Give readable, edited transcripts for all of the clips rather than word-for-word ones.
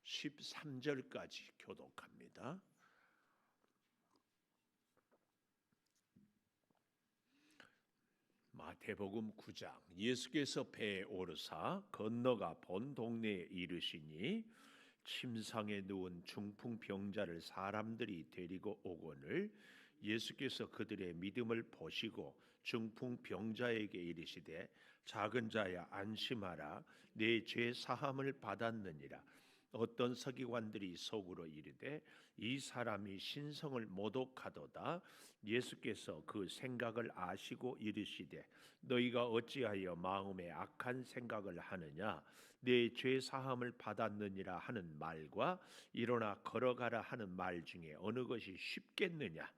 13절까지 교독합니다. 마태복음 9장. 예수께서 배에 오르사 건너가 본 동네에 이르시니 침상에 누운 중풍병자를 사람들이 데리고 오거늘 예수께서 그들의 믿음을 보시고 중풍병자에게 이르시되 작은 자야 안심하라 내 죄 사함을 받았느니라. 어떤 서기관들이 속으로 이르되 이 사람이 신성을 모독하도다. 예수께서 그 생각을 아시고 이르시되 너희가 어찌하여 마음에 악한 생각을 하느냐. 내 죄 사함을 받았느니라 하는 말과 일어나 걸어가라 하는 말 중에 어느 것이 쉽겠느냐.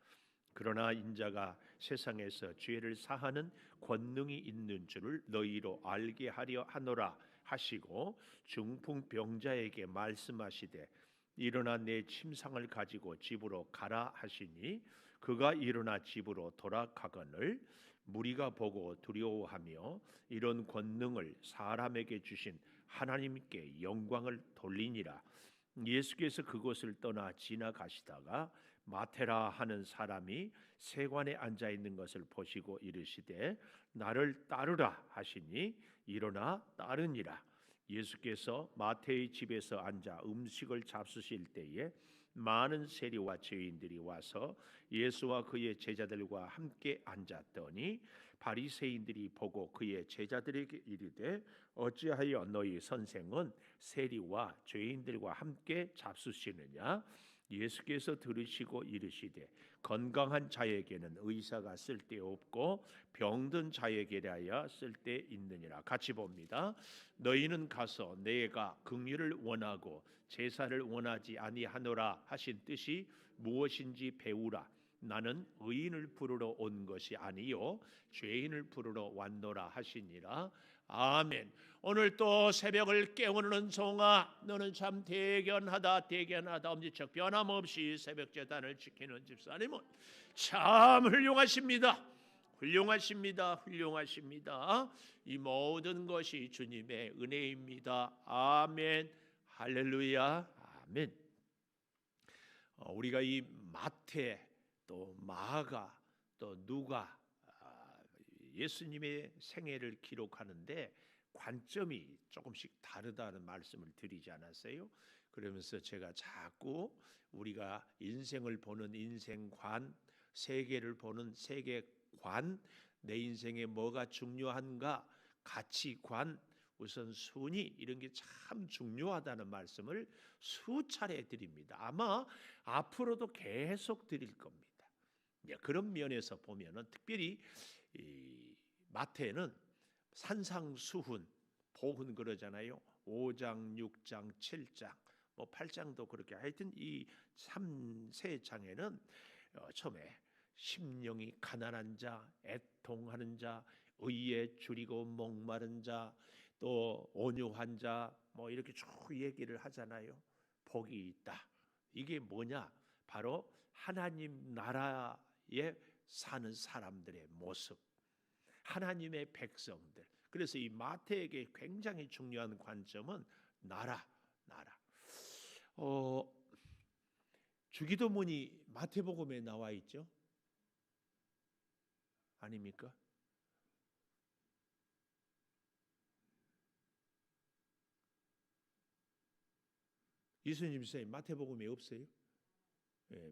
그러나 인자가 세상에서 죄를 사하는 권능이 있는 줄을 너희로 알게 하려 하노라 하시고 중풍병자에게 말씀하시되 일어나 내 침상을 가지고 집으로 가라 하시니 그가 일어나 집으로 돌아가거늘 무리가 보고 두려워하며 이런 권능을 사람에게 주신 하나님께 영광을 돌리니라. 예수께서 그곳을 떠나 지나가시다가 마테라 하는 사람이 세관에 앉아 있는 것을 보시고 이르시되 나를 따르라 하시니 일어나 따르니라. 예수께서 마태의 집에서 앉아 음식을 잡수실 때에 많은 세리와 죄인들이 와서 예수와 그의 제자들과 함께 앉았더니 바리새인들이 보고 그의 제자들에게 이르되 어찌하여 너희 선생은 세리와 죄인들과 함께 잡수시느냐. 예수께서 들으시고 이르시되 건강한 자에게는 의사가 쓸데없고 병든 자에게라야 쓸데있느니라. 같이 봅니다. 너희는 가서 내가 긍휼을 원하고 제사를 원하지 아니하노라 하신 뜻이 무엇인지 배우라. 나는 의인을 부르러 온 것이 아니요 죄인을 부르러 왔노라 하시니라. 아멘. 오늘 또 새벽을 깨우는 은총아, 너는 참 대견하다. 엄지척 변함없이 새벽 제단을 지키는 집사님은 참 훌륭하십니다. 이 모든 것이 주님의 은혜입니다. 아멘. 할렐루야. 아멘. 우리가 이 마태 또 마가 또 누가 예수님의 생애를 기록하는데 관점이 조금씩 다르다는 말씀을 드리지 않았어요? 그러면서 제가 자꾸 우리가 인생을 보는 인생관, 세계를 보는 세계관, 내 인생에 뭐가 중요한가, 가치관, 우선순위 이런 게 참 중요하다는 말씀을 수차례 드립니다. 아마 앞으로도 계속 드릴 겁니다. 그런 면에서 보면은 특별히 이 마태는 산상수훈, 보훈 그러잖아요. 5장, 6장, 7장, 뭐 8장도 그렇게 하여튼 이 3세장에는 처음에 심령이 가난한 자, 애통하는 자, 의에 줄이고 목마른 자, 또 온유한 자, 뭐 이렇게 쭉 얘기를 하잖아요. 복이 있다. 이게 뭐냐? 바로 하나님 나라에 사는 사람들의 모습, 하나님의 백성들. 그래서 이 마태에게 굉장히 중요한 관점은 나라. 주기도문이 마태복음에 나와 있죠? 아닙니까? 이수님 선생님 마태복음에 없어요?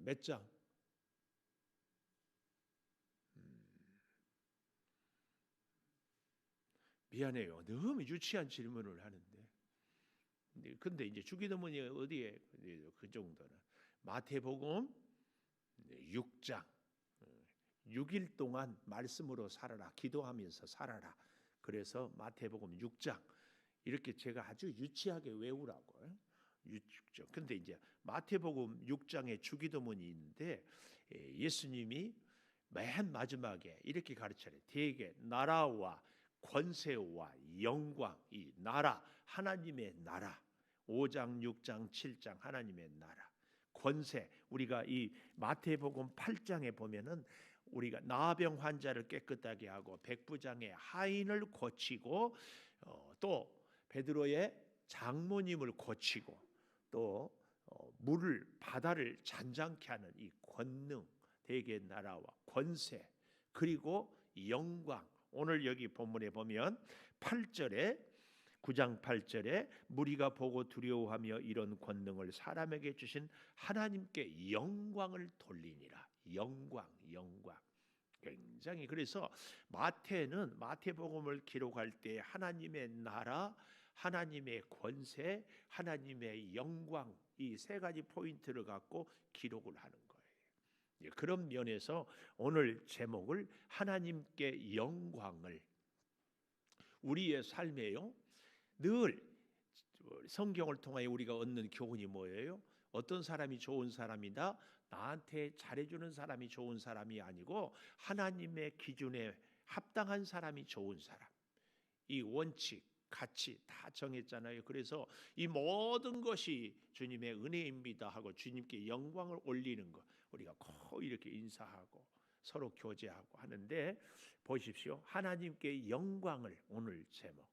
몇 장? 미안해요. 너무 유치한 질문을 하는데. 근데 이제 주기도문이 어디에 그 정도는 마태복음 6장 6일 동안 말씀으로 살아라. 기도하면서 살아라. 그래서 마태복음 6장 이렇게 제가 아주 유치하게 외우라고. 근데 이제 마태복음 6장에 주기도문이 있는데 예수님이 맨 마지막에 이렇게 가르쳐요. 대개 나라와 권세와 영광, 이 나라, 하나님의 나라. 5장, 6장, 7장 하나님의 나라. 권세, 우리가 이 마태복음 8장에 보면은 우리가 나병 환자를 깨끗하게 하고 백부장의 하인을 고치고 또 베드로의 장모님을 고치고 또 물을 바다를 잔잔케 하는 이 권능, 대개 나라와 권세, 그리고 영광. 오늘 여기 본문에 보면 8절에 9장 8절에 무리가 보고 두려워하며 이런 권능을 사람에게 주신 하나님께 영광을 돌리니라. 영광. 굉장히, 그래서 마태는 마태복음을 기록할 때 하나님의 나라, 하나님의 권세, 하나님의 영광, 이 세 가지 포인트를 갖고 기록을 하는 거예요. 그런 면에서 오늘 제목을 하나님께 영광을, 우리의 삶에요 늘 성경을 통하여 우리가 얻는 교훈이 뭐예요? 어떤 사람이 좋은 사람이다, 나한테 잘해주는 사람이 좋은 사람이 아니고 하나님의 기준에 합당한 사람이 좋은 사람. 이 원칙, 가치 다 정했잖아요. 그래서 이 모든 것이 주님의 은혜입니다 하고 주님께 영광을 올리는 것, 우리가 꼭 이렇게 인사하고 서로 교제하고 하는데, 보십시오. 하나님께 영광을, 오늘 제목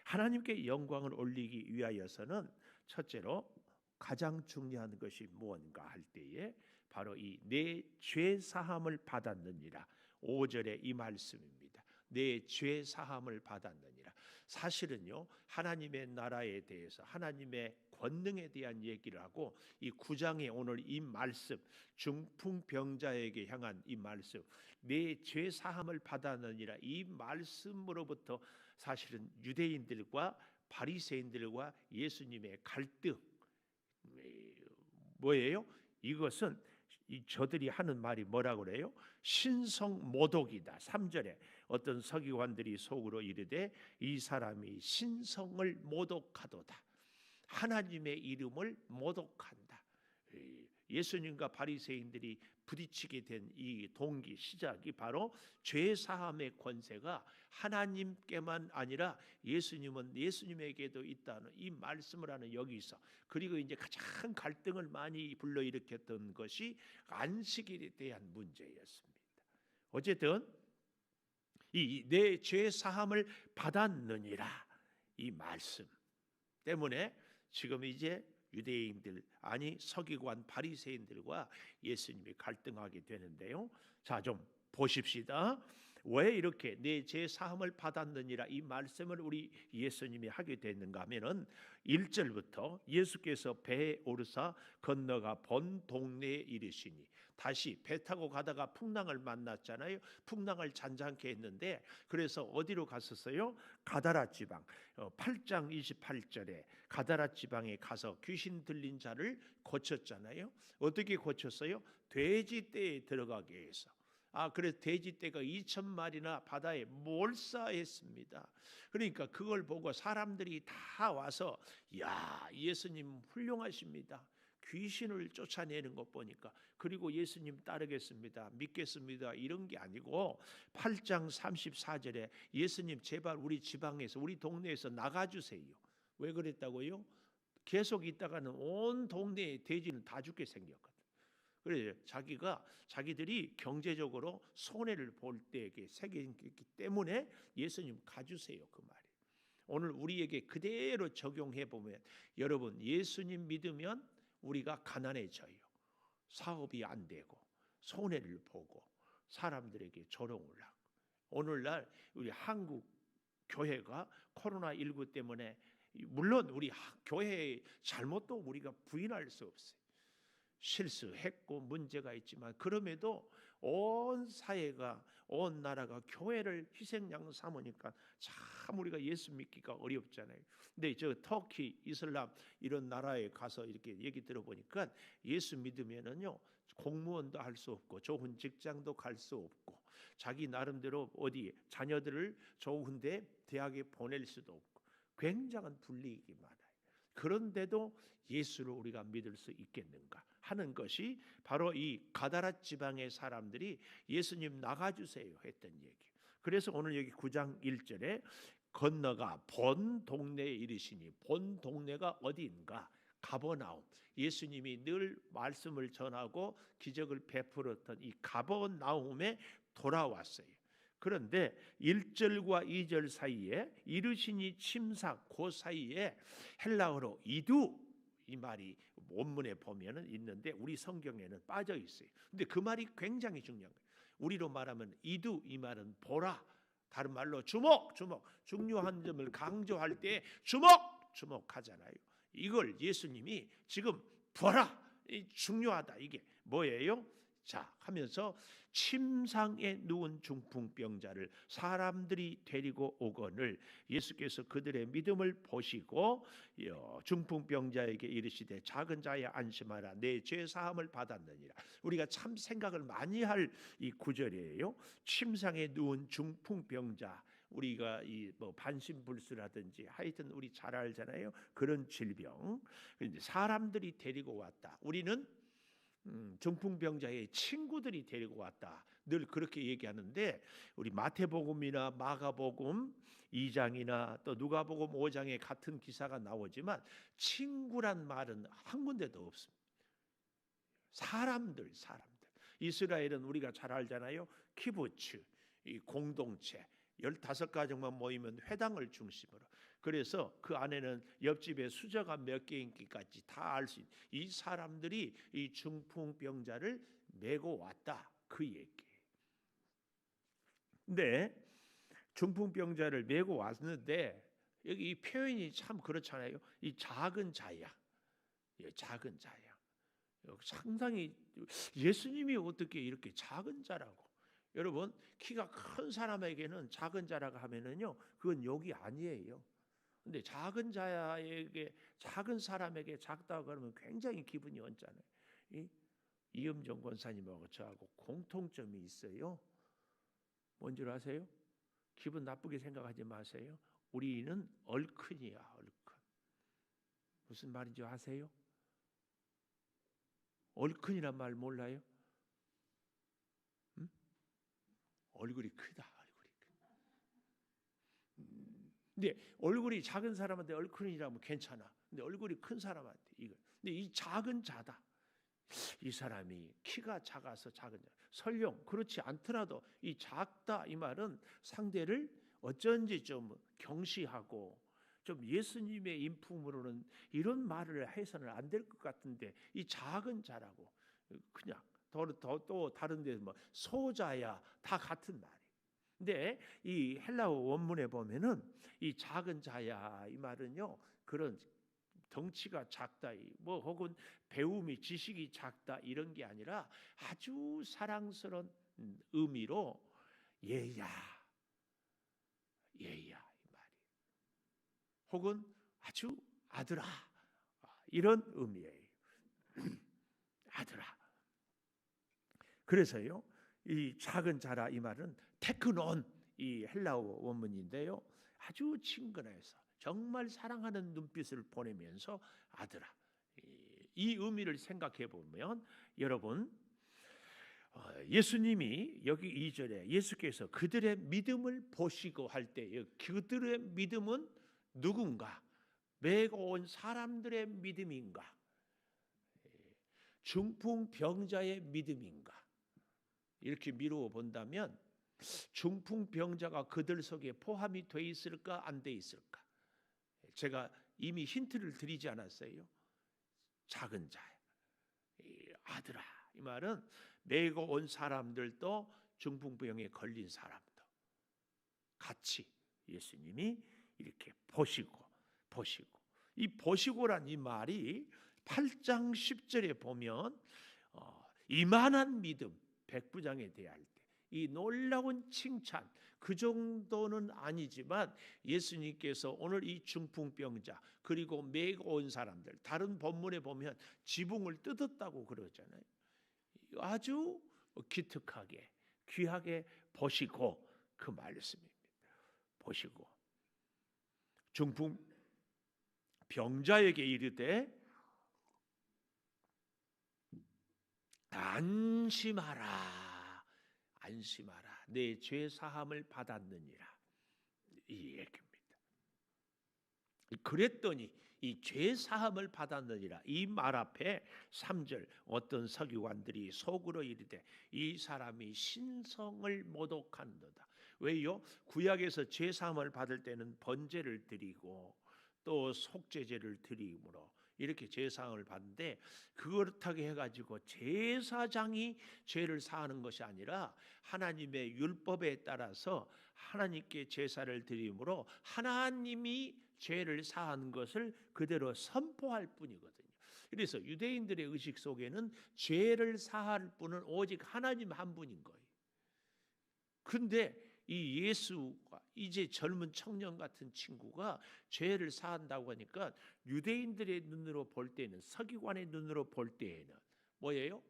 하나님께 영광을 올리기 위하여서는 첫째로 가장 중요한 것이 무엇인가 할 때에 바로 이 내 죄 사함을 받았느니라. 5절에 이 말씀입니다. 내 죄 사함을 받았느니라. 사실은요, 하나님의 나라에 대해서, 하나님의 권능에 대한 얘기를 하고, 이 9장에 오늘 이 말씀, 중풍병자에게 향한 이 말씀, 내 죄 사함을 받았느니라, 이 말씀으로부터 사실은 유대인들과 바리새인들과 예수님의 갈등, 뭐예요? 이것은 저들이 하는 말이 뭐라고 그래요? 신성모독이다. 3절에 어떤 서기관들이 속으로 이르되 이 사람이 신성을 모독하도다. 하나님의 이름을 모독한다. 예수님과 바리새인들이 부딪히게 된 이 동기, 시작이 바로 죄 사함의 권세가 하나님께만 아니라 예수님에게도 있다는 이 말씀을 하는 여기서, 그리고 이제 가장 갈등을 많이 불러일으켰던 것이 안식일에 대한 문제였습니다. 어쨌든 이 내 죄 사함을 받았느니라, 이 말씀 때문에 지금 이제 유대인들, 아니 서기관 바리새인들과 예수님이 갈등하게 되는데요. 자, 좀 보십시다. 왜 이렇게 내 죄 사함을 받았느니라 이 말씀을 우리 예수님이 하게 됐는가 하면은 1절부터 예수께서 배에 오르사 건너가 본 동네에 이르시니, 다시 배 타고 가다가 풍랑을 만났잖아요. 풍랑을 잔잔케 했는데, 그래서 어디로 갔었어요? 가다라 지방. 8장 28절에 가다라 지방에 가서 귀신 들린 자를 고쳤잖아요. 어떻게 고쳤어요? 돼지떼에 들어가게 해서. 그래서 돼지떼가 2,000마리나 바다에 몰사했습니다. 그러니까 그걸 보고 사람들이 다 와서, 야, 예수님 훌륭하십니다. 귀신을 쫓아내는 것 보니까, 그리고 예수님 따르겠습니다, 믿겠습니다, 이런 게 아니고 8장 34절에 예수님 제발 우리 지방에서, 우리 동네에서 나가주세요. 왜 그랬다고요? 계속 있다가는 온 동네의 돼지는 다 죽게 생겼거든. 그래서 자기들이 경제적으로 손해를 볼 때에 새겼기 때문에 예수님 가주세요, 그 말이. 오늘 우리에게 그대로 적용해 보면, 여러분 예수님 믿으면 우리가 가난해져요. 사업이 안 되고 손해를 보고 사람들에게 조롱을 하고. 오늘날 우리 한국 교회가 코로나19 때문에, 물론 우리 교회의 잘못도 우리가 부인할 수 없어요. 실수했고 문제가 있지만, 그럼에도 온 사회가, 온 나라가 교회를 희생양 삼으니까 참 우리가 예수 믿기가 어렵잖아요. 근데 저 터키, 이슬람 이런 나라에 가서 이렇게 얘기 들어보니까 예수 믿으면은요, 공무원도 할 수 없고 좋은 직장도 갈 수 없고, 자기 나름대로 어디 자녀들을 좋은데 대학에 보낼 수도 없고, 굉장한 불이익이 많아요. 그런데도 예수를 우리가 믿을 수 있겠는가 하는 것이 바로 이 가다라 지방의 사람들이 예수님 나가주세요 했던 얘기. 그래서 오늘 여기 9장 1절에 건너가 본 동네에 이르시니, 본 동네가 어디인가? 가버나움. 예수님이 늘 말씀을 전하고 기적을 베풀었던 이 가버나움에 돌아왔어요. 그런데 1절과 2절 사이에 이르시니 침삭, 그 사이에 헬라어로 이두, 이 말이 원문에 보면은 있는데 우리 성경에는 빠져 있어요. 근데 그 말이 굉장히 중요한 거예요. 우리로 말하면 이두, 이 말은 보라, 다른 말로 주목, 중요한 점을 강조할 때 주목하잖아요. 이걸 예수님이 지금 보라, 중요하다. 이게 뭐예요? 자, 하면서 침상에 누운 중풍병자를 사람들이 데리고 오거늘 예수께서 그들의 믿음을 보시고 중풍병자에게 이르시되 작은 자야 안심하라, 내 죄 사함을 받았느니라. 우리가 참 생각을 많이 할 이 구절이에요. 침상에 누운 중풍병자, 우리가 이 뭐 반신불수라든지 하여튼 우리 잘 알잖아요. 그런 질병. 그런데 사람들이 데리고 왔다. 우리는 중풍병자의 친구들이 데리고 왔다. 늘 그렇게 얘기하는데 우리 마태복음이나 마가복음 2장이나 또 누가복음 5장에 같은 기사가 나오지만 친구란 말은 한 군데도 없습니다. 사람들. 이스라엘은 우리가 잘 알잖아요. 키부츠, 이 공동체 15가정만 모이면 회당을 중심으로, 그래서 그 안에는 옆집에 수저가 몇 개인지까지 다 알 수 있는 이 사람들이 이 중풍병자를 메고 왔다, 그 얘기예요. 근데 중풍병자를 메고 왔는데 여기 이 표현이 참 그렇잖아요. 이 작은 자야. 상당히 예수님이 어떻게 이렇게 작은 자라고. 여러분, 키가 큰 사람에게는 작은 자라고 하면은요, 그건 욕이 아니에요. 근데 작은 자에게, 작은 사람에게 작다고 그러면 굉장히 기분이 언짢아요. 이음정 권사님하고 저하고 공통점이 있어요. 뭔 줄 아세요? 기분 나쁘게 생각하지 마세요. 우리는 얼큰이야, 얼큰. 무슨 말인지 아세요? 얼큰이란 말 몰라요? 응? 얼굴이 크다, 얼굴이 크다. 근데 얼굴이 작은 사람한테 얼큰이라면 괜찮아. 근데 얼굴이 큰 사람한테 이거. 근데 이 작은 자다. 이 사람이 키가 작아서 작은 자. 설령 그렇지 않더라도 이 작다, 이 말은 상대를 어쩐지 좀 경시하고 좀 예수님의 인품으로는 이런 말을 해서는 안 될 것 같은데 이 작은 자라고 그냥 또 다른 데서 뭐 소자야 다 같은 말이에요. 근데 이 헬라어 원문에 보면은 이 작은 자야, 이 말은요, 그런 덩치가 작다, 뭐 혹은 배움이 지식이 작다 이런 게 아니라 아주 사랑스러운 의미로 얘야 이 말이, 혹은 아주 아들아, 이런 의미예요. 아들아. 그래서요, 이 작은 자라, 이 말은 테크논, 이 헬라어 원문인데요, 아주 친근해서 정말 사랑하는 눈빛을 보내면서 아들아, 이 의미를 생각해 보면 여러분, 예수님이 여기 2절에 예수께서 그들의 믿음을 보시고 할 때, 그들의 믿음은 누군가? 메고 온 사람들의 믿음인가? 중풍병자의 믿음인가? 이렇게 미루어 본다면 중풍병자가 그들 속에 포함이 돼 있을까, 안 돼 있을까? 제가 이미 힌트를 드리지 않았어요? 작은 자, 아들아, 이 말은 메고 온 사람들도 중풍병에 걸린 사람도 같이 예수님이 이렇게 보시고 이 보시고란 이 말이 8장 10절에 보면 이만한 믿음, 백부장에 대할 때 이 놀라운 칭찬, 그 정도는 아니지만 예수님께서 오늘 이 중풍병자 그리고 메고 온 사람들, 다른 본문에 보면 지붕을 뜯었다고 그러잖아요. 아주 기특하게 귀하게 보시고, 그 말씀입니다. 보시고 중풍병자에게 이르되 안심하라, 내 죄 사함을 받았느니라, 이 얘기입니다. 그랬더니 이 죄 사함을 받았느니라, 이 말 앞에 3절 어떤 서기관들이 속으로 이르되 이 사람이 신성을 모독하는도다. 왜요? 구약에서 죄 사함을 받을 때는 번제를 드리고 또 속죄제를 드리므로 이렇게 제사함을 받는데, 그렇다고 해가지고 제사장이 죄를 사하는 것이 아니라 하나님의 율법에 따라서 하나님께 제사를 드림으로 하나님이 죄를 사하는 것을 그대로 선포할 뿐이거든요. 그래서 유대인들의 의식 속에는 죄를 사할 분은 오직 하나님 한 분인 거예요. 근데 이 예수가 이제 젊은 청년 같은 친구가 죄를 사한다고 하니까 유대인들의 눈으로 볼 때는, 서기관의 눈으로 볼 때에는 뭐예요?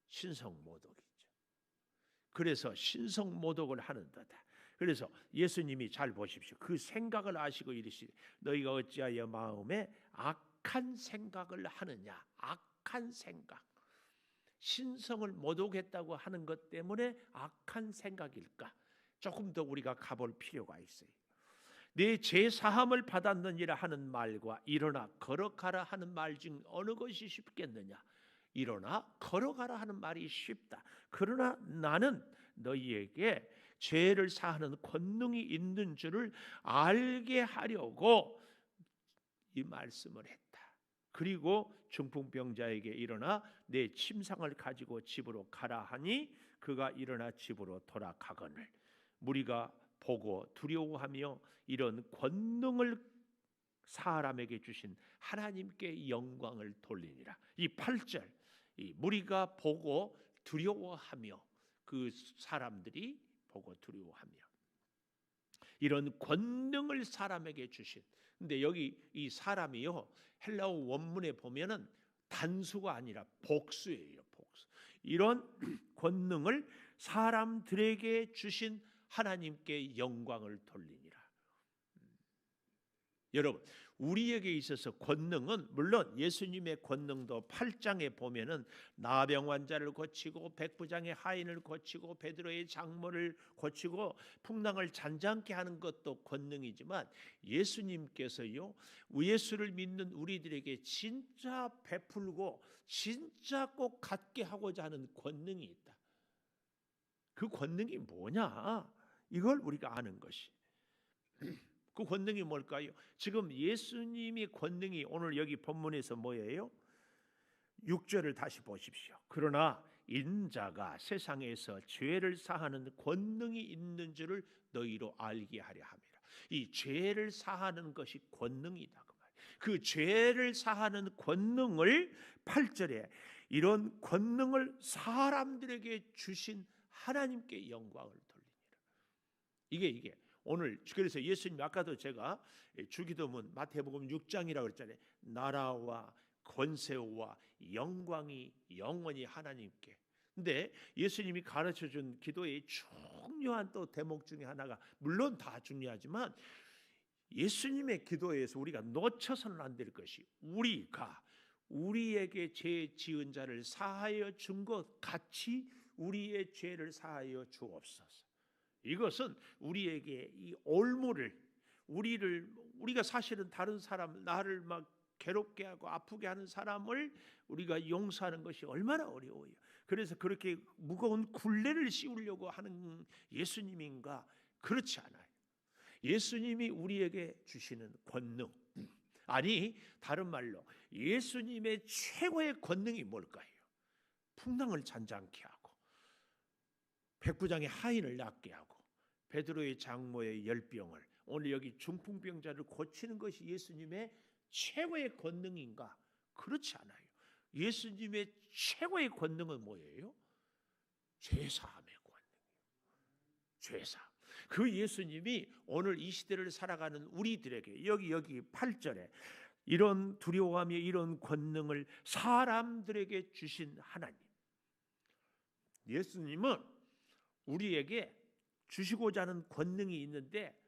신성모독이죠. 그래서 신성모독을 하는 거다. 그래서 예수님이 잘 보십시오. 그 생각을 아시고 이르시되 너희가 어찌하여 마음에 악한 생각을 하느냐. 악한 생각. 신성을 모독했다고 하는 것 때문에 악한 생각일까? 조금 더 우리가 가볼 필요가 있어요. 내 죄 사함을 받았느니라 하는 말과 일어나 걸어가라 하는 말 중 어느 것이 쉽겠느냐? 일어나 걸어가라 하는 말이 쉽다. 그러나 나는 너희에게 죄를 사하는 권능이 있는 줄을 알게 하려고 이 말씀을 했다. 그리고 중풍병자에게 일어나 내 침상을 가지고 집으로 가라 하니 그가 일어나 집으로 돌아가거늘 무리가 보고 두려워하며 이런 권능을 사람에게 주신 하나님께 영광을 돌리니라. 이 8절, 이 무리가 보고 두려워하며, 그 사람들이 보고 두려워하며 이런 권능을 사람에게 주신. 근데 여기 이 사람이요, 헬라어 원문에 보면은 단수가 아니라 복수예요. 복수. 이런 권능을 사람들에게 주신 하나님께 영광을 돌리니라. 여러분, 우리에게 있어서 권능은, 물론 예수님의 권능도 8장에 보면은 나병 환자를 고치고 백부장의 하인을 고치고 베드로의 장모를 고치고 풍랑을 잔잔케 하는 것도 권능이지만, 예수님께서요, 예수를 믿는 우리들에게 진짜 베풀고 진짜 꼭 갖게 하고자 하는 권능이 있다. 그 권능이 뭐냐? 이걸 우리가 아는 것이. 그 권능이 뭘까요? 지금 예수님의 권능이 오늘 여기 본문에서 뭐예요? 6절을 다시 보십시오. 그러나 인자가 세상에서 죄를 사하는 권능이 있는 줄을 너희로 알게 하려 함이라. 이 죄를 사하는 것이 권능이다. 그 죄를 사하는 권능을 8절에 이런 권능을 사람들에게 주신 하나님께 영광을 돌리니라. 이게 오늘, 그래서 예수님 아까도 제가 주기도문 마태복음 6장이라고 그랬잖아요. 나라와 권세와 영광이 영원히 하나님께. 근데 예수님이 가르쳐준 기도의 중요한 또 대목 중에 하나가, 물론 다 중요하지만 예수님의 기도에서 우리가 놓쳐서는 안 될 것이, 우리가 우리에게 죄 지은 자를 사하여 준 것 같이 우리의 죄를 사하여 주옵소서. 이것은 우리에게 이 올무를, 우리가 사실은 다른 사람, 나를 막 괴롭게 하고 아프게 하는 사람을 우리가 용서하는 것이 얼마나 어려워요. 그래서 그렇게 무거운 굴레를 씌우려고 하는 예수님인가? 그렇지 않아요. 예수님이 우리에게 주시는 권능, 아니 다른 말로 예수님의 최고의 권능이 뭘까요? 풍랑을 잔잔케 하고 백부장의 하인을 낫게 하고 베드로의 장모의 열병을, 오늘 여기 중풍병자를 고치는 것이 예수님의 최고의 권능인가? 그렇지 않아요. 예수님의 최고의 권능은 뭐예요? 죄사함의 권능이에요. 죄사함. 그 예수님이 오늘 이 시대를 살아가는 우리들에게 여기 8절에 이런 두려워하며 이런 권능을 사람들에게 주신 하나님, 예수님은 우리에게 주시고자 하는 권능이 있는데,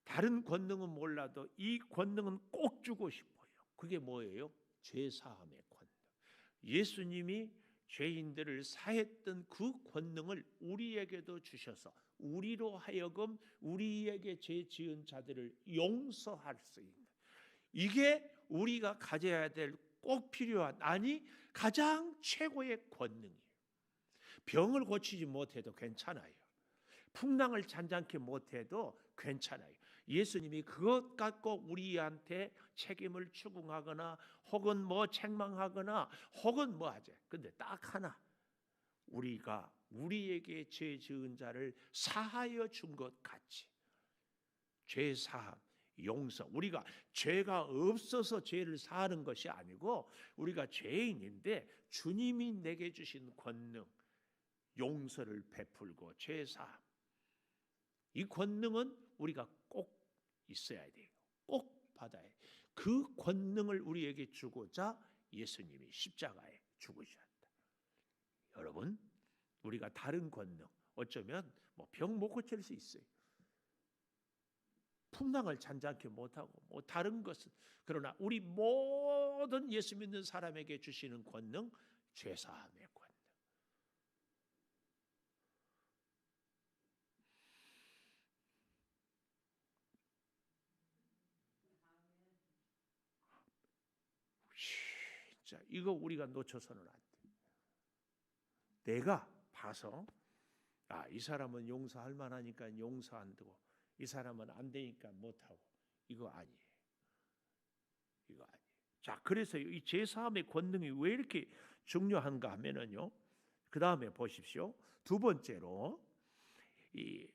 다른 권능은 몰라도 이 권능은 꼭 주고 싶어요. 그게 뭐예요? 죄사함의 권능. 예수님이 죄인들을 사했던 그 권능을 우리에게도 주셔서 우리로 하여금 우리에게 죄 지은 자들을 용서할 수 있는, 이게 우리가 가져야 될 꼭 필요한, 아니 가장 최고의 권능이에요. 병을 고치지 못해도 괜찮아요. 풍랑을 잔잔케 못해도 괜찮아요. 예수님이 그것 갖고 우리한테 책임을 추궁하거나 혹은 뭐 책망하거나 혹은 뭐 하지. 근데 딱 하나, 우리가 우리에게 죄 지은 자를 사하여 준 것 같이 죄 사함, 용서. 우리가 죄가 없어서 죄를 사하는 것이 아니고 우리가 죄인인데 주님이 내게 주신 권능, 용서를 베풀고 죄 사함, 이 권능은 우리가 꼭 있어야 돼요. 꼭 받아야 돼요. 그 권능을 우리에게 주고자 예수님이 십자가에 죽으셨다. 여러분, 우리가 다른 권능, 어쩌면 뭐 병 못 고칠 수 있어요. 풍랑을 잔잔케 못하고 뭐 다른 것은, 그러나 우리 모든 예수 믿는 사람에게 주시는 권능, 죄사함의 권능. 진짜 이거 우리가 놓쳐서는 안 돼. 내가 봐서 이 사람은 용서할 만하니까 용서 안 되고 이 사람은 안 되니까 못하고, 이거 아니에요. 이거 아니에요. 자, 그래서 이 제사함의 권능이 왜 이렇게 중요한가 하면은요, 그 다음에 보십시오. 두 번째로 이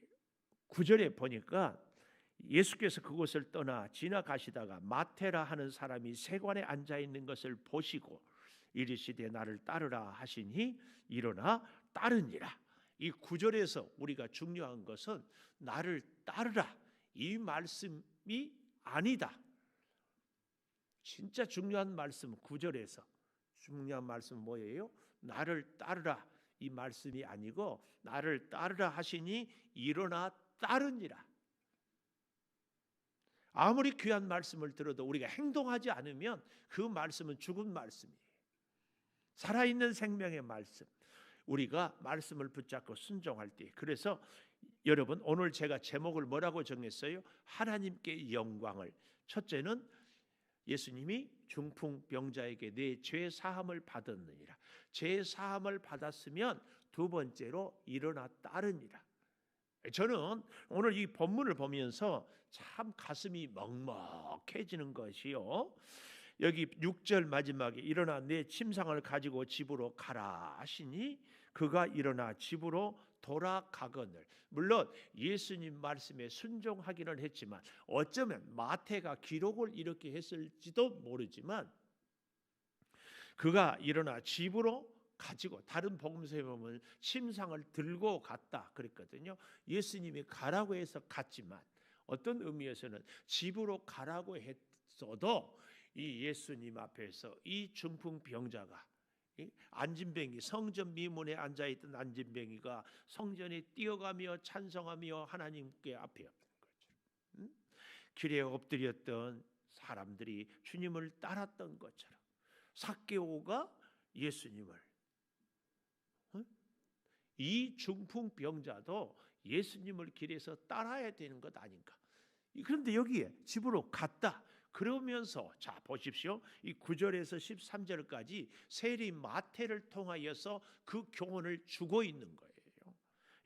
9절에 보니까 예수께서 그곳을 떠나 지나가시다가 마테라 하는 사람이 세관에 앉아 있는 것을 보시고 이르시되 나를 따르라 하시니 일어나 따르니라. 이 9절에서 우리가 중요한 것은 나를 따르라, 이 말씀이 아니다. 진짜 중요한 말씀 9절에서 중요한 말씀은 뭐예요? 나를 따르라, 이 말씀이 아니고 나를 따르라 하시니 일어나 따르니라. 아무리 귀한 말씀을 들어도 우리가 행동하지 않으면 그 말씀은 죽은 말씀이에요. 살아있는 생명의 말씀, 우리가 말씀을 붙잡고 순종할 때. 그래서 여러분, 오늘 제가 제목을 뭐라고 정했어요? 하나님께 영광을. 첫째는 예수님이 중풍병자에게 내 죄 사함을 받았느니라. 죄 사함을 받았으면 두 번째로 일어나 따르니라. 저는 오늘 이 본문을 보면서 참 가슴이 먹먹해지는 것이요, 여기 6절 마지막에 일어나 내 침상을 가지고 집으로 가라 하시니 그가 일어나 집으로 돌아가거늘. 물론 예수님 말씀에 순종하기는 했지만 어쩌면 마태가 기록을 이렇게 했을지도 모르지만 그가 일어나 집으로 가지고, 다른 복음서에 보면 침상을 들고 갔다 그랬거든요. 예수님이 가라고 해서 갔지만 어떤 의미에서는 집으로 가라고 했어도 이 예수님 앞에서 이 중풍병자가, 안진뱅이, 성전 미문에 앉아있던 안진뱅이가 성전에 뛰어가며 찬송하며 하나님께 앞에 엎드린 것처럼, 길에 엎드렸던 사람들이 주님을 따랐던 것처럼 삭개오가 예수님을, 이 중풍병자도 예수님을 길에서 따라야 되는 것 아닌가. 그런데 여기에 집으로 갔다 그러면서, 자 보십시오, 이 9절에서 13절까지 세리 마태를 통하여서 그 교훈을 주고 있는 거예요.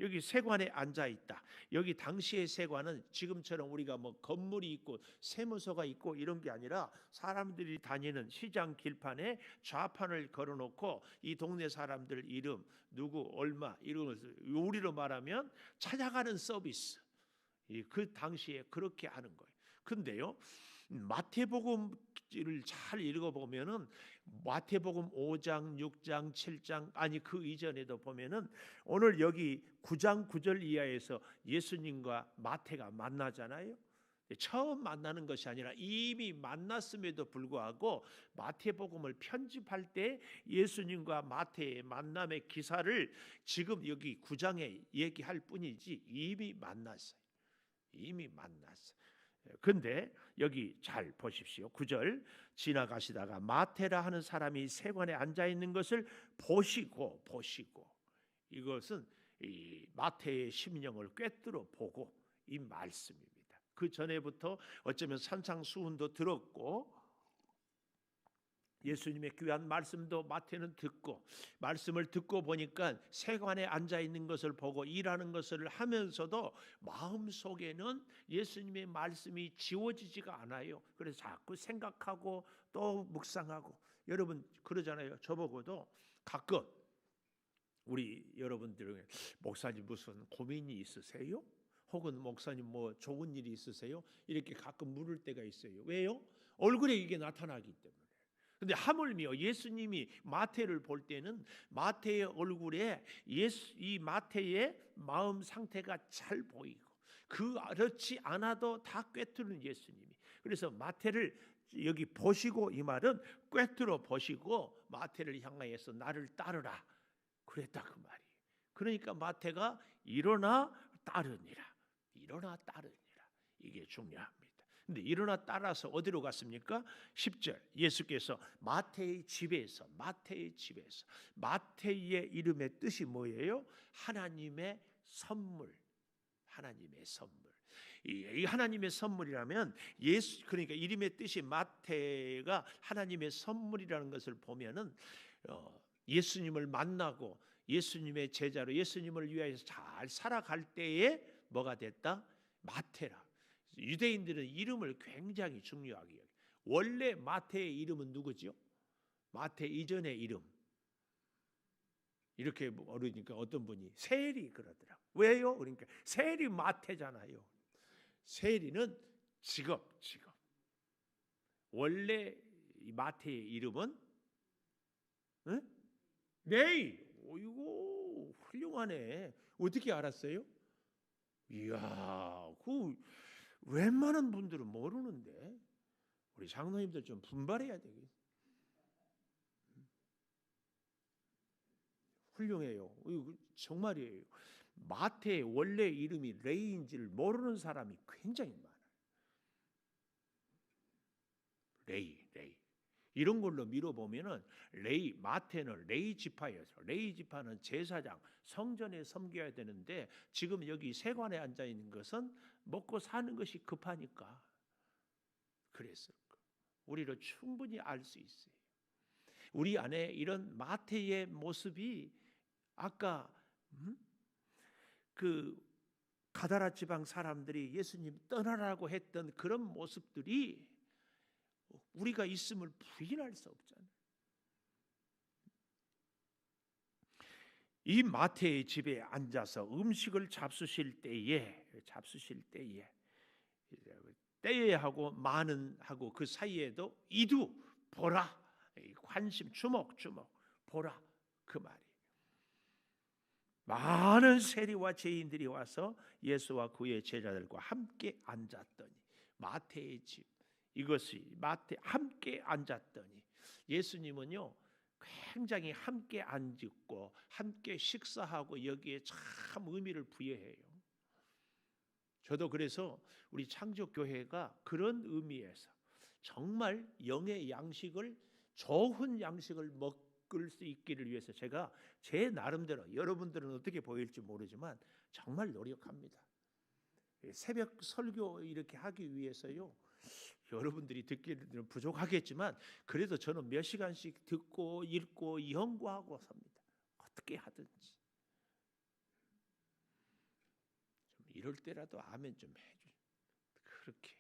여기 세관에 앉아 있다. 여기 당시의 세관은 지금처럼 우리가 뭐 건물이 있고 세무서가 있고 이런 게 아니라 사람들이 다니는 시장 길판에 좌판을 걸어놓고 이 동네 사람들 이름, 누구, 얼마, 이런 것을 우리로 말하면 찾아가는 서비스. 그 당시에 그렇게 하는 거예요. 근데요, 마태복음을 잘 읽어보면은 마태복음 5장, 6장, 7장, 아니 그 이전에도 보면은 오늘 여기 9장 9절 이하에서 예수님과 마태가 만나잖아요. 처음 만나는 것이 아니라 이미 만났음에도 불구하고 마태복음을 편집할 때 예수님과 마태의 만남의 기사를 지금 여기 9장에 얘기할 뿐이지 이미 만났어요. 이미 만났어요. 근데 여기 잘 보십시오. 9절, 지나가시다가 마테라 하는 사람이 세관에 앉아 있는 것을 보시고, 이것은 이 마태의 심령을 꿰뚫어 보고 이 말씀입니다. 그 전에부터 어쩌면 산상수훈도 들었고 예수님의 귀한 말씀도 마태는 듣고, 말씀을 듣고 보니까 세관에 앉아 있는 것을 보고 일하는 것을 하면서도 마음속에는 예수님의 말씀이 지워지지가 않아요. 그래서 자꾸 생각하고 또 묵상하고. 여러분 그러잖아요. 저보고도 가끔 우리 여러분들, 목사님 무슨 고민이 있으세요? 혹은 목사님 뭐 좋은 일이 있으세요? 이렇게 가끔 물을 때가 있어요. 왜요? 얼굴에 이게 나타나기 때문에. 근데 하물며 예수님이 마태를 볼 때는 마태의 얼굴에 이 마태의 마음 상태가 잘 보이고, 그렇지 않아도 다 꿰뚫는 예수님이. 그래서 마태를 여기 보시고, 이 말은 꿰뚫어 보시고 마태를 향하여서 나를 따르라 그랬다 그 말이에요. 그러니까 마태가 일어나 따르니라, 일어나 따르니라, 이게 중요합니다. 근데 일어나 따라서 어디로 갔습니까? 10절 예수께서 마태의 집에서, 마태의 이름의 뜻이 뭐예요? 하나님의 선물, 하나님의 선물. 이 하나님의 선물이라면 그러니까 이름의 뜻이 마태가 하나님의 선물이라는 것을 보면은 예수님을 만나고 예수님의 제자로 예수님을 위하여서 잘 살아갈 때에 뭐가 됐다? 마태라. 유대인들은 이름을 굉장히 중요하게 여겨요. 원래 마태의 이름은 누구죠? 마태 이전의 이름. 이렇게 어르니까 어떤 분이 세리 그러더라고요. 왜요? 그러니까 세리 마태잖아요. 세리는 직업. 원래 이 마태의 이름은 레이. 이거 훌륭하네. 어떻게 알았어요? 이야, 그 웬만한 분들은 모르는데 우리 장로님들 좀 분발해야 되겠어요. 훌륭해요. 정말이에요. 마태의 원래 이름이 레이인지를 모르는 사람이 굉장히 많아요. 레이. 이런 걸로 밀어보면은 마태는 레이 지파여서, 레이 지파는 제사장, 성전에 섬겨야 되는데 지금 여기 세관에 앉아 있는 것은 먹고 사는 것이 급하니까 그랬을 거. 우리를 충분히 알 수 있어요. 우리 안에 이런 마태의 모습이 아까 그 가다라 지방 사람들이 예수님 떠나라고 했던 그런 모습들이 우리가 있음을 부인할 수 없잖아요. 이 마태의 집에 앉아서 음식을 잡수실 때에 하고 많은 하고 그 사이에도 이두 보라, 관심 주목 보라 그 말이에요. 많은 세리와 죄인들이 와서 예수와 그의 제자들과 함께 앉았더니, 마태의 집, 이것이 마태 함께 앉았더니, 예수님은요 굉장히 함께 앉고 함께 식사하고 여기에 참 의미를 부여해요. 저도 그래서 우리 창조교회가 그런 의미에서 정말 영의 양식을, 좋은 양식을 먹을 수 있기를 위해서 제가 제 나름대로, 여러분들은 어떻게 보일지 모르지만 정말 노력합니다. 새벽 설교 이렇게 하기 위해서요, 여러분들이 듣기는 부족하겠지만 그래도 저는 몇 시간씩 듣고 읽고 연구하고 삽니다. 어떻게 하든지. 좀 이럴 때라도 아멘 좀 해주세요. 그렇게.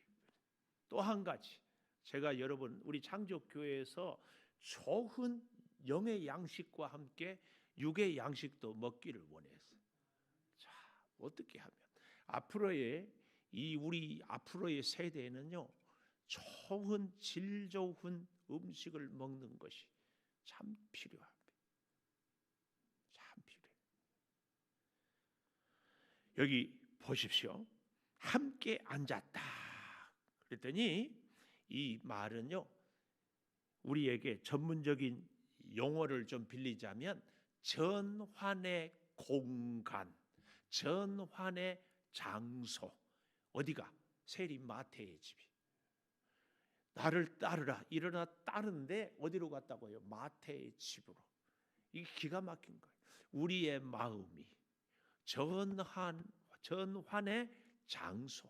또 한 가지, 제가 여러분 우리 창조교회에서 좋은 영의 양식과 함께 육의 양식도 먹기를 원해서, 자, 어떻게 하면 우리 앞으로의 세대에는요 좋은 질 좋은 음식을 먹는 것이 참 필요합니다. 참 필요해요. 여기 보십시오. 함께 앉았다 그랬더니 이 말은요 우리에게 전문적인 용어를 좀 빌리자면 전환의 공간, 전환의 장소. 어디가? 세리 마태의 집이. 나를 따르라, 일어나 따르는데 어디로 갔다고요? 마태의 집으로. 이게 기가 막힌 거예요. 우리의 마음이 전환의 장소.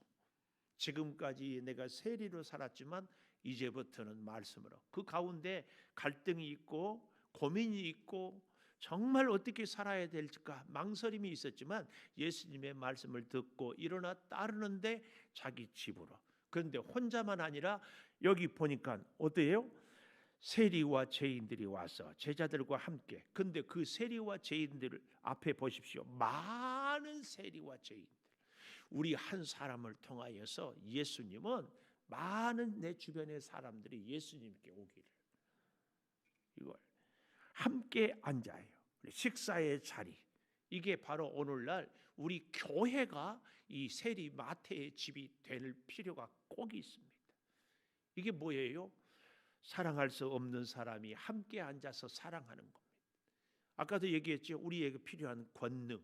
지금까지 내가 세리로 살았지만 이제부터는 말씀으로. 그 가운데 갈등이 있고 고민이 있고 정말 어떻게 살아야 될까 망설임이 있었지만 예수님의 말씀을 듣고 일어나 따르는데 자기 집으로. 그런데 혼자만 아니라 여기 보니까 어때요? 세리와 죄인들이 와서 제자들과 함께. 근데 그 세리와 죄인들 앞에 보십시오. 많은 세리와 죄인들. 우리 한 사람을 통하여서 예수님은 많은 내 주변의 사람들이 예수님께 오기를 이걸 함께 앉아요. 식사의 자리. 이게 바로 오늘날 우리 교회가 이 세리 마태의 집이 될 필요가 꼭 있습니다. 이게 뭐예요? 사랑할 수 없는 사람이 함께 앉아서 사랑하는 겁니다. 아까도 얘기했죠. 우리에게 필요한 권능,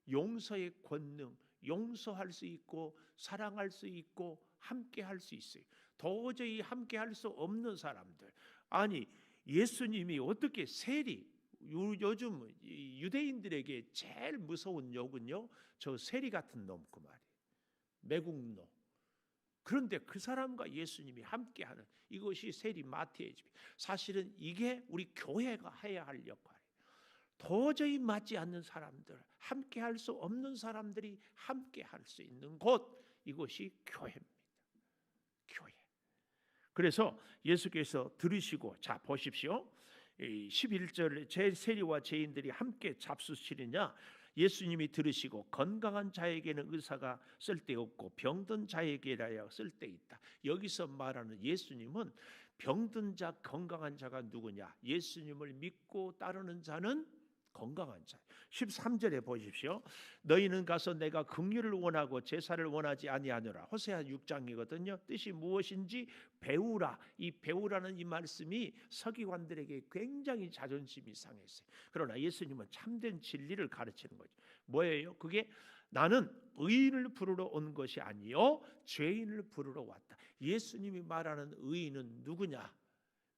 용서의 권능, 용서할 수 있고 사랑할 수 있고 함께 할 수 있어요. 도저히 함께 할 수 없는 사람들. 아니 예수님이 어떻게 세리, 요즘 유대인들에게 제일 무서운 욕은요, 저 세리 같은 놈 그 말이에요. 매국노. 그런데 그 사람과 예수님이 함께하는 이것이 세리 마태의 집. 사실은 이게 우리 교회가 해야 할 역할이에요. 도저히 맞지 않는 사람들, 함께할 수 없는 사람들이 함께할 수 있는 곳, 이것이 교회입니다. 교회. 그래서 예수께서 들으시고, 자 보십시오. 11절 제 세리와 죄인들이 함께 잡수시느냐. 예수님이 들으시고 건강한 자에게는 의사가 쓸데없고 병든 자에게라야 쓸데있다. 여기서 말하는 예수님은 병든 자, 건강한 자가 누구냐? 예수님을 믿고 따르는 자는 건강한 자. 13절에 보십시오. 너희는 가서 내가 긍휼을 원하고 제사를 원하지 아니하노라. 호세아 6장이거든요. 뜻이 무엇인지 배우라. 이 배우라는 이 말씀이 서기관들에게 굉장히 자존심이 상했어요. 그러나 예수님은 참된 진리를 가르치는 거죠. 뭐예요? 그게 나는 의인을 부르러 온 것이 아니요 죄인을 부르러 왔다. 예수님이 말하는 의인은 누구냐?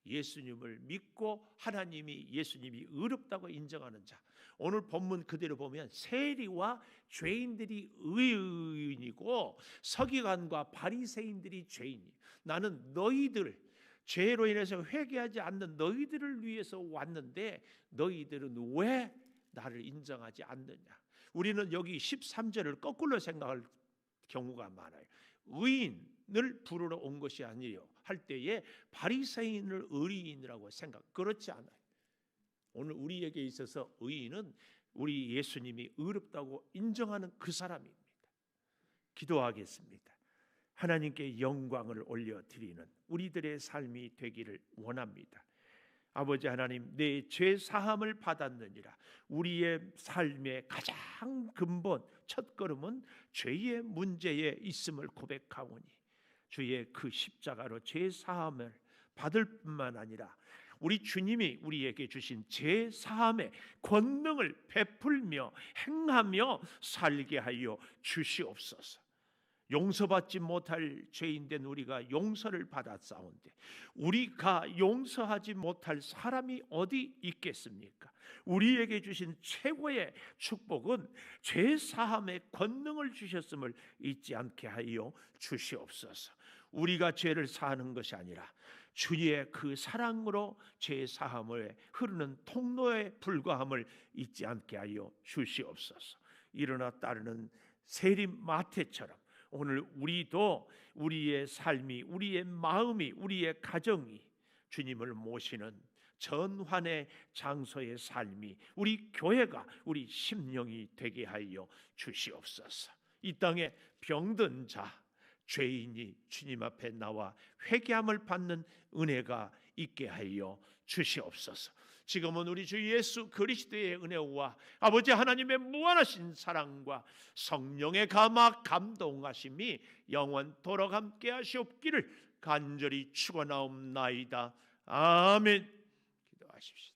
예수님을 믿고 하나님이 예수님이 의롭다고 인정하는 자. 오늘 본문 그대로 보면 세리와 죄인들이 의인이고 서기관과 바리새인들이 죄인이. 나는 너희들 죄로 인해서 회개하지 않는 너희들을 위해서 왔는데 너희들은 왜 나를 인정하지 않느냐? 우리는 여기 13절을 거꾸로 생각할 경우가 많아요. 의인을 부르러 온 것이 아니요 할 때에 바리새인을 의인이라고 생각. 그렇지 않아요. 오늘 우리에게 있어서 의인은 우리 예수님이 의롭다고 인정하는 그 사람입니다. 기도하겠습니다. 하나님께 영광을 올려드리는 우리들의 삶이 되기를 원합니다. 아버지 하나님, 내 죄 사함을 받았느니라. 우리의 삶의 가장 근본 첫 걸음은 죄의 문제에 있음을 고백하오니 주의 그 십자가로 죄 사함을 받을 뿐만 아니라 우리 주님이 우리에게 주신 죄 사함의 권능을 베풀며 행하며 살게 하여 주시옵소서. 용서받지 못할 죄인된 우리가 용서를 받았사온데 우리가 용서하지 못할 사람이 어디 있겠습니까? 우리에게 주신 최고의 축복은 죄 사함의 권능을 주셨음을 잊지 않게 하여 주시옵소서. 우리가 죄를 사하는 것이 아니라 주의 그 사랑으로 죄 사함을 흐르는 통로에 불과함을 잊지 않게 하여 주시옵소서. 일어나 따르는 세리 마태처럼 오늘 우리도 우리의 삶이, 우리의 마음이, 우리의 가정이 주님을 모시는 전환의 장소의 삶이 우리 교회가 우리 심령이 되게 하여 주시옵소서. 이 땅에 병든 자, 죄인이 주님 앞에 나와 회개함을 받는 은혜가 있게 하여 주시옵소서. 지금은 우리 주 예수 그리스도의 은혜와 아버지 하나님의 무한하신 사랑과 성령의 감동하심이 영원토록 함께 하시옵기를 간절히 축원하옵나이다. 아멘. 기도하십시오.